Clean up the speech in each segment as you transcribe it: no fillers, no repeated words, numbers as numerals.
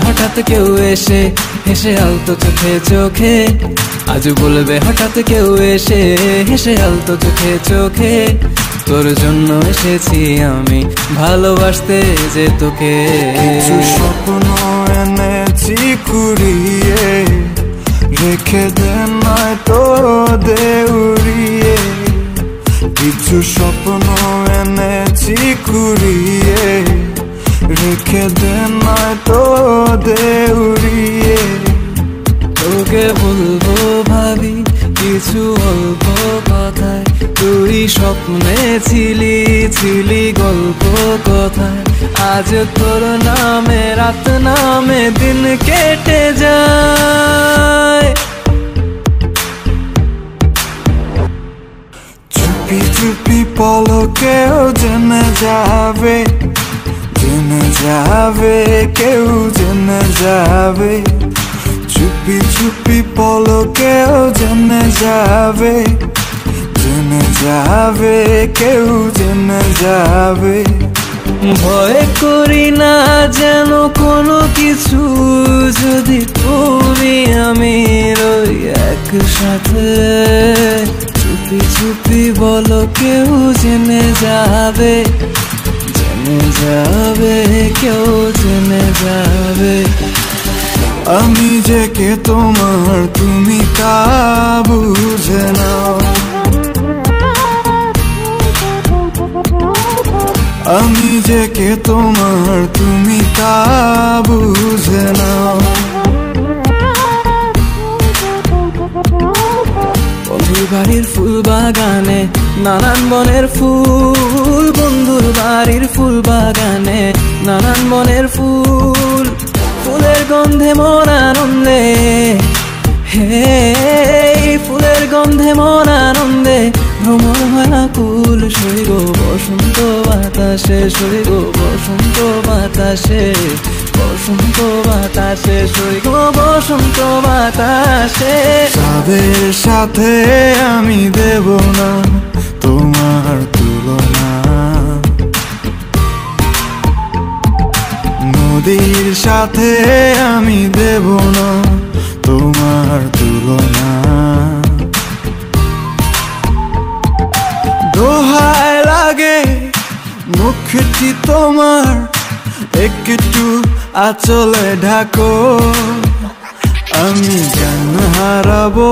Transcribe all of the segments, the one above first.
হঠাৎ কেউ এসে হেসে আলতো চোখে চোখে, আজ বলবে হঠাৎ কেউ এসে হেসে আলতো চোখে চোখে, তোর জন্য এসেছি আমি ভালোবাসতে যে তোকে। কিছু স্বপ্ন এনেছি কুড়িয়ে, রেখে দে নয়তো দে উড়িয়ে। কিছু স্বপ্ন এনেছি কুড়িয়ে, রেখে দে নয়তো দে উড়িয়ে। তোকে বলবো ভাবি কিছু অল্প কথায়, তুই স্বপ্নে ছিলি ছিলি গল্প কথায়, আজ তোর নামে রাত নামে দিন কেটে যায়। চুপি চুপি পলকেও জেনে যাবে, জেনে যাবে কেউ জেনে যাবে। চুপি চুপি পলকেও জেনে যাবে, জেনে যাবে কেউ জেনে যাবে। ভয় করি না যেন কোনো কিছু, যদি তুমি আমি রই একসাথে। চুপি চুপি বলো কেউ জেনে যাবে, জেনে যাবে কেউ জেনে যাবে। আমি যে কে তোমার তুমি তা বুঝে নাও, আমি যে কে তোমার তুমি তা বুঝে নাও। বন্ধুর বাড়ির ফুল বাগানে নানান বনের ফুল, বন্ধুর বাড়ির ফুল বাগানে নানান বনের ফুল, ফুলের গন্ধে মন আনন্দে, হে ফুলের গন্ধে মন আনন্দে ভ্রমণ হয় আকুল। সই গো বসন্ত বাতাসে, সই গো বসন্ত বাতাসে, বসন্ত বাতাসে, সই গো বসন্ত বাতাসে। তাদের সাথে আমি দেব না তোমার তুলনা, নদীর সাথে আমি দেব না তোমার তুলনা। দোহায় লাগে মুখটি তোমার, একটু আঁচলে ঢাকো। আমি জ্ঞান হারাবো,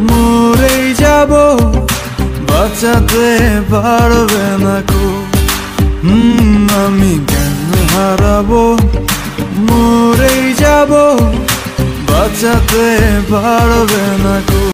মরেই যাব, বাঁচাতে পারবে না কো। আমি জ্ঞান হারাবো, মরেই যাব, বাঁচাতে পারবে না কো।